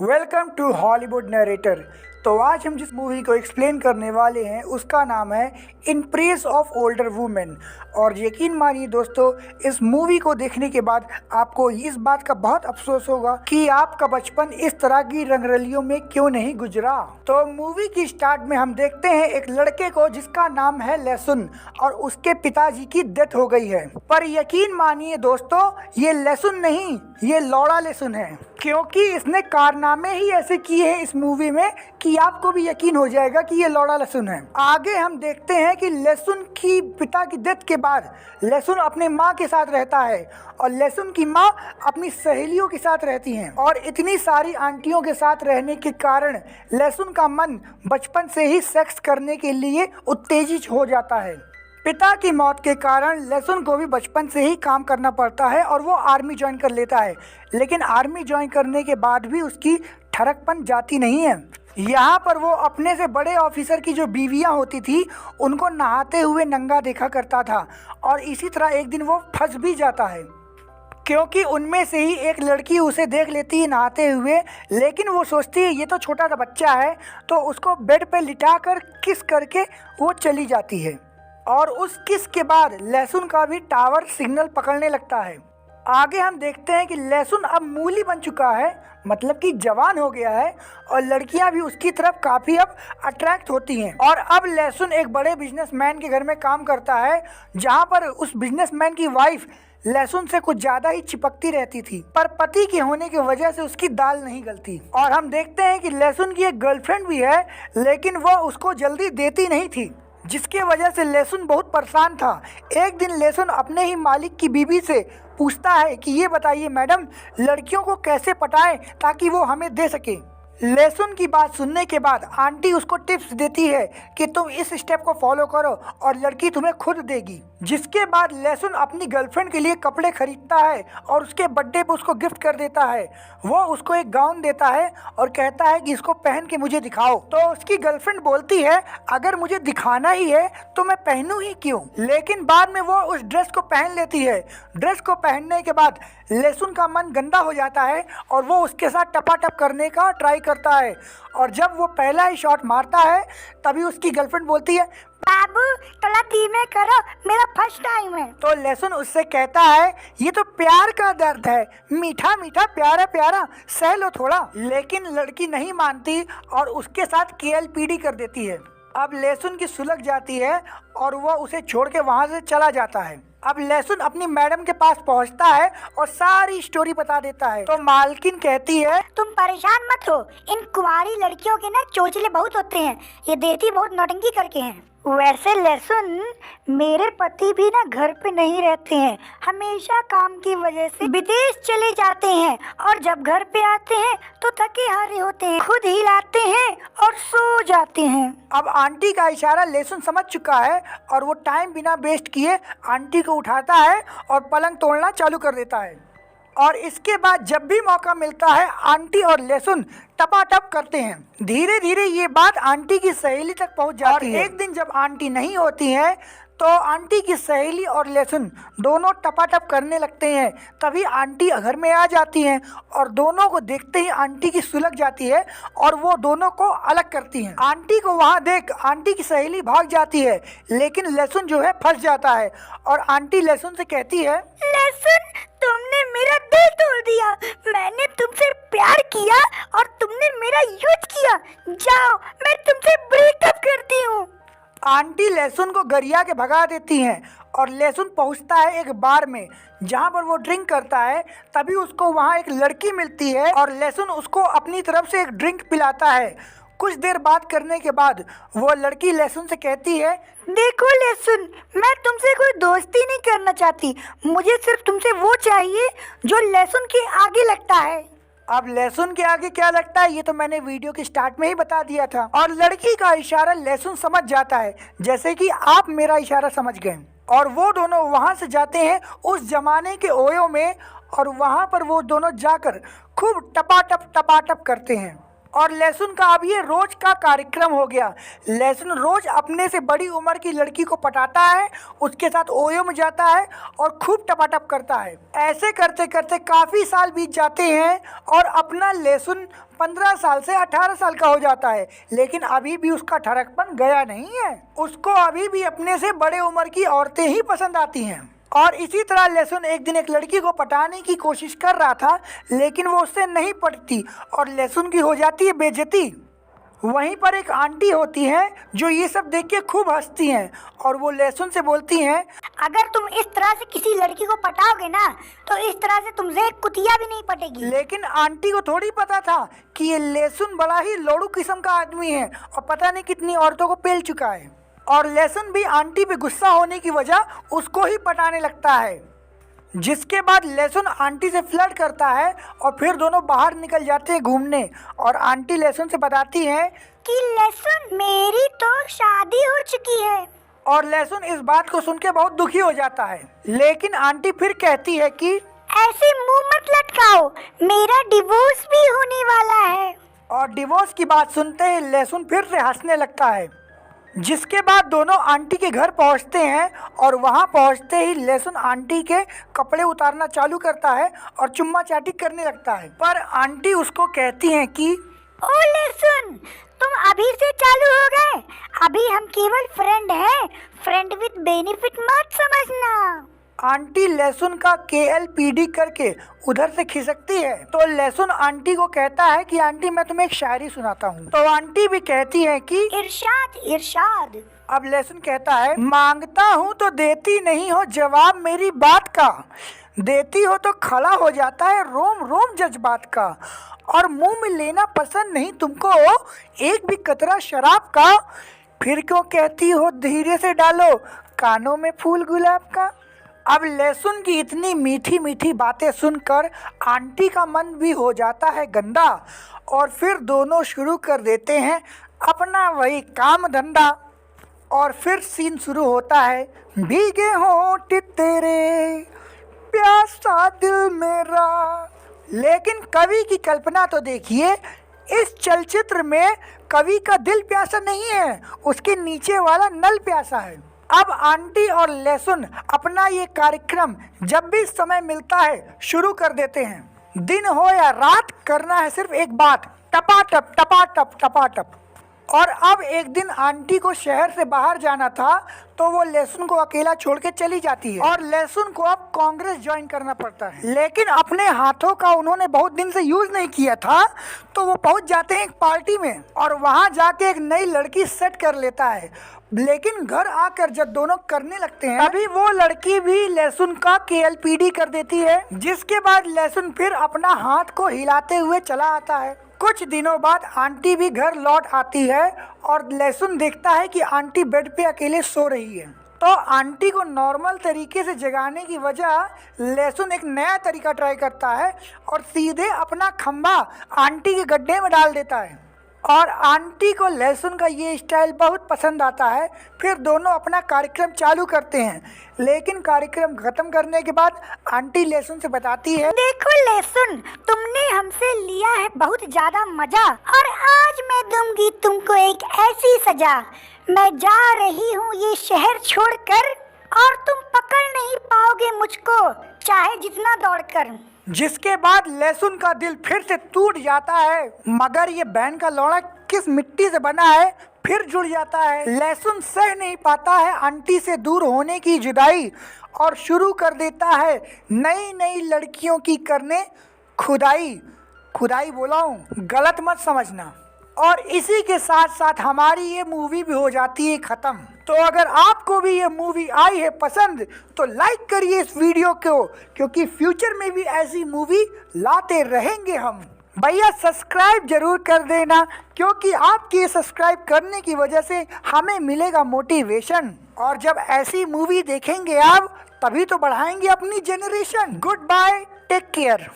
Welcome to Hollywood narrator. तो आज हम जिस मूवी को एक्सप्लेन करने वाले हैं उसका नाम है in praise of older women. और यकीन मानिए दोस्तों, इस मूवी को देखने के बाद आपको इस बात का बहुत अफसोस होगा कि आपका बचपन इस तरह की रंगरलियों में क्यों नहीं गुजरा। तो मूवी की स्टार्ट में हम देखते हैं एक लड़के को जिसका नाम है लेसुन, और उसके पिताजी की डेथ हो गई है। पर यकीन मानिए दोस्तों, ये लेसुन नहीं, ये लौड़ा लेसुन है, क्योंकि इसने कारनामे ही ऐसे किए हैं इस मूवी में कि आपको भी यकीन हो जाएगा कि ये लौड़ा लेसुन है। आगे हम देखते हैं कि लेसुन की पिता की डेथ के बाद लेसुन अपने माँ के साथ रहता है और लेसुन की माँ अपनी सहेलियों के साथ रहती हैं। और इतनी सारी आंटियों के साथ रहने के कारण लेसुन का मन बचपन से ही सेक्स करने के लिए उत्तेजित हो जाता है। पिता की मौत के कारण लेसुन को भी बचपन से ही काम करना पड़ता है और वो आर्मी ज्वाइन कर लेता है। लेकिन आर्मी ज्वाइन करने के बाद भी उसकी ठरकपन जाती नहीं है। यहाँ पर वो अपने से बड़े ऑफिसर की जो बीवियाँ होती थी उनको नहाते हुए नंगा देखा करता था, और इसी तरह एक दिन वो फंस भी जाता है, क्योंकि उनमें से ही एक लड़की उसे देख लेती है नहाते हुए। लेकिन वो सोचती है ये तो छोटा सा बच्चा है, तो उसको बेड पे लिटा कर किस करके वो चली जाती है। और उस किस के बाद लेसुन का भी टावर सिग्नल पकड़ने लगता है। आगे हम देखते हैं कि लेसुन अब मूली बन चुका है, मतलब कि जवान हो गया है, और लड़कियां भी उसकी तरफ काफ़ी अब अट्रैक्ट होती हैं। और अब लेसुन एक बड़े बिजनेसमैन के घर में काम करता है, जहां पर उस बिजनेसमैन की वाइफ लेसुन से कुछ ज़्यादा ही चिपकती रहती थी, पर पति के होने की वजह से उसकी दाल नहीं गलती। और हम देखते हैं कि लेसुन की एक गर्लफ्रेंड भी है, लेकिन वह उसको जल्दी देती नहीं थी, जिसके वजह से लेसुन बहुत परेशान था। एक दिन लेसुन अपने ही मालिक की बीवी से पूछता है कि ये बताइए मैडम, लड़कियों को कैसे पटाएं ताकि वो हमें दे सके। लेसुन की बात सुनने के बाद आंटी उसको टिप्स देती है कि तुम इस स्टेप को फॉलो करो और लड़की तुम्हें खुद देगी। जिसके बाद लेसुन अपनी गर्लफ्रेंड के लिए कपड़े खरीदता है और उसके बर्थडे पे उसको गिफ्ट कर देता है। वो उसको एक गाउन देता है और कहता है कि इसको पहन के मुझे दिखाओ। तो उसकी गर्लफ्रेंड बोलती है अगर मुझे दिखाना ही है तो मैं पहनूं ही क्यों। लेकिन बाद में वो उस ड्रेस को पहन लेती है। ड्रेस को पहनने के बाद लेसुन का मन गंदा हो जाता है और वो उसके साथ टपाटप करने का ट्राई करता है। और जब वो पहला ही शॉट मारता है तभी उसकी गर्लफ्रेंड बोलती है बाबू थोड़ा धीमे करो, मेरा फर्स्ट टाइम है। तो लेसुन उससे कहता है ये तो प्यार का दर्द है, मीठा मीठा प्यारा प्यारा, सह लो थोड़ा। लेकिन लड़की नहीं मानती और उसके साथ KLPD कर देती है। अब लेसुन की सुलग जाती है और वह उसे छोड़ के वहाँ से चला जाता है। अब लेसुन अपनी मैडम के पास पहुँचता है और सारी स्टोरी बता देता है। तो मालकिन कहती है तुम परेशान मत हो, इन कुंवारी लड़कियों के ना चोचले बहुत होते हैं, ये देती बहुत नौटंकी करके हैं। वैसे लेसुन, मेरे पति भी ना घर पे नहीं रहते हैं, हमेशा काम की वजह से विदेश चले जाते हैं, और जब घर पे आते हैं तो थके हारे होते हैं, खुद ही लाते हैं और सो जाते हैं। अब आंटी का इशारा लेसुन समझ चुका है और वो टाइम बिना वेस्ट किए आंटी को उठाता है और पलंग तोड़ना चालू कर देता है। और इसके बाद जब भी मौका मिलता है आंटी और लेसुन टपाटप करते हैं। धीरे धीरे ये बात आंटी की सहेली तक पहुंच जाती है। एक दिन जब आंटी नहीं होती है तो आंटी की सहेली और लेसुन दोनों टपाटप करने लगते हैं। तभी आंटी घर में आ जाती हैं और दोनों को देखते ही आंटी की सुलग जाती है और वो दोनों को अलग करती हैं। आंटी को वहाँ देख आंटी की सहेली भाग जाती है, लेकिन लेसुन जो है फंस जाता है। और आंटी लेसुन से कहती है लेसुन, तुमने मेरा दिल तोड़ दिया, मैंने तुमसे प्यार किया और तुमने मेरा यूज किया, जाओ मैं तुमसे ब्रेकअप करती हूँ। आंटी लेसुन को गरिया के भगा देती हैं और लेसुन पहुंचता है एक बार में जहां पर वो ड्रिंक करता है। तभी उसको वहां एक लड़की मिलती है और लेसुन उसको अपनी तरफ से एक ड्रिंक पिलाता है। कुछ देर बात करने के बाद वो लड़की लेसुन से कहती है देखो लेसुन, मैं तुमसे कोई दोस्ती नहीं करना चाहती, मुझे सिर्फ तुमसे वो चाहिए जो लेसुन के आगे लगता है। अब लेसुन के आगे क्या लगता है ये तो मैंने वीडियो के स्टार्ट में ही बता दिया था। और लड़की का इशारा लेसुन समझ जाता है, जैसे कि आप मेरा इशारा समझ गए। और वो दोनों वहां से जाते हैं उस जमाने के ओयो में, और वहां पर वो दोनों जाकर खूब टपाटप करते हैं। और लहसुन का अब ये रोज का कार्यक्रम हो गया। लहसुन रोज अपने से बड़ी उम्र की लड़की को पटाता है, उसके साथ ओयो में जाता है और खूब टपाटप करता है। ऐसे करते करते काफ़ी साल बीत जाते हैं और अपना लहसुन 15 साल से 18 साल का हो जाता है, लेकिन अभी भी उसका ठरकपन गया नहीं है। उसको अभी भी अपने से बड़े उम्र की औरतें ही पसंद आती हैं। और इसी तरह लहसुन एक दिन एक लड़की को पटाने की कोशिश कर रहा था, लेकिन वो उससे नहीं पटती और लहसुन की हो जाती है बेइज्जती। वहीं पर एक आंटी होती हैं जो ये सब देख के खूब हंसती हैं और वो लहसुन से बोलती हैं, अगर तुम इस तरह से किसी लड़की को पटाओगे ना तो इस तरह से तुमसे एक कुतिया भी नहीं पटेगी। लेकिन आंटी को थोड़ी पता था कि ये लहसुन बड़ा ही लोड़ू किस्म का आदमी है और पता नहीं कितनी औरतों को पेल चुका है। और लहसुन भी आंटी पे गुस्सा होने की वजह उसको ही पटाने लगता है, जिसके बाद लहसुन आंटी से फ्लर्ट करता है और फिर दोनों बाहर निकल जाते हैं घूमने। और आंटी लहसुन से बताती है कि लहसुन मेरी तो शादी हो चुकी है। और लहसुन इस बात को सुन के बहुत दुखी हो जाता है। लेकिन आंटी फिर कहती है कि ऐसे मुंह मत लटकाओ, मेरा डिवोर्स भी होने वाला है। और डिवोर्स की बात सुनते ही लहसुन फिर से हंसने लगता है। जिसके बाद दोनों आंटी के घर पहुंचते हैं और वहां पहुंचते ही लहसुन आंटी के कपड़े उतारना चालू करता है और चुम्मा चाटी करने लगता है। पर आंटी उसको कहती हैं कि ओ लहसुन, तुम अभी से चालू हो गए? अभी हम केवल फ्रेंड हैं, फ्रेंड विद बेनिफिट मत समझना। आंटी लहसुन का KLPD करके उधर से खिसकती है। तो लहसुन आंटी को कहता है कि आंटी मैं तुम्हें एक शायरी सुनाता हूँ। तो आंटी भी कहती है कि इरशाद इरशाद। अब लहसुन कहता है, मांगता हूँ तो देती नहीं हो जवाब मेरी बात का, देती हो तो खड़ा हो जाता है रोम रोम जज्बात का, और मुंह में लेना पसंद नहीं तुमको एक भी कतरा शराब का, फिर क्यों कहती हो धीरे से डालो कानों में फूल गुलाब का। अब लहसुन की इतनी मीठी मीठी बातें सुनकर आंटी का मन भी हो जाता है गंदा और फिर दोनों शुरू कर देते हैं अपना वही काम धंधा। और फिर सीन शुरू होता है, भीगे होंठ तेरे प्यासा दिल मेरा। लेकिन कवि की कल्पना तो देखिए, इस चलचित्र में कवि का दिल प्यासा नहीं है, उसके नीचे वाला नल प्यासा है। अब आंटी और लहसुन अपना ये कार्यक्रम जब भी समय मिलता है शुरू कर देते हैं। दिन हो या रात करना है सिर्फ एक बात, टपाटप टपाटप टपाटप। और अब एक दिन आंटी को शहर से बाहर जाना था तो वो लहसुन को अकेला छोड़ के चली जाती है और लहसुन को अब कांग्रेस ज्वाइन करना पड़ता है। लेकिन अपने हाथों का उन्होंने बहुत दिन से यूज नहीं किया था तो वो पहुंच जाते हैं एक पार्टी में और वहां जाके एक नई लड़की सेट कर लेता है। लेकिन घर आकर जब दोनों करने लगते हैं तभी वो लड़की भी लहसुन का KLPD कर देती है, जिसके बाद लहसुन फिर अपना हाथ को हिलाते हुए चला आता है। कुछ दिनों बाद आंटी भी घर लौट आती है और लहसुन देखता है कि आंटी बेड पे अकेले सो रही है। तो आंटी को नॉर्मल तरीके से जगाने की वजह लहसुन एक नया तरीका ट्राई करता है और सीधे अपना खंबा आंटी के गड्ढे में डाल देता है। और आंटी को लहसुन का ये स्टाइल बहुत पसंद आता है। फिर दोनों अपना कार्यक्रम चालू करते हैं, लेकिन कार्यक्रम खत्म करने के बाद आंटी लहसुन से बताती है, देखो लहसुन, तुमने हमसे लिया है बहुत ज्यादा मजा और आज मैं दूंगी तुमको एक ऐसी सजा। मैं जा रही हूँ ये शहर छोड़कर और तुम पकड़ नहीं पाओगे मुझको चाहे जितना दौड़कर। जिसके बाद लहसुन का दिल फिर से टूट जाता है, मगर ये बहन का लौड़ा किस मिट्टी से बना है फिर जुड़ जाता है। लहसुन सह नहीं पाता है आंटी से दूर होने की जुदाई और शुरू कर देता है नई नई लड़कियों की करने खुदाई। खुदाई बोला हूँ, गलत मत समझना। और इसी के साथ साथ हमारी ये मूवी भी हो जाती है ख़त्म। तो अगर आपको भी ये मूवी आई है पसंद तो लाइक करिए इस वीडियो को, क्योंकि फ्यूचर में भी ऐसी मूवी लाते रहेंगे हम। भैया सब्सक्राइब जरूर कर देना, क्योंकि आपके सब्सक्राइब करने की वजह से हमें मिलेगा मोटिवेशन। और जब ऐसी मूवी देखेंगे आप तभी तो बढ़ाएंगे अपनी generation. Goodbye, take care.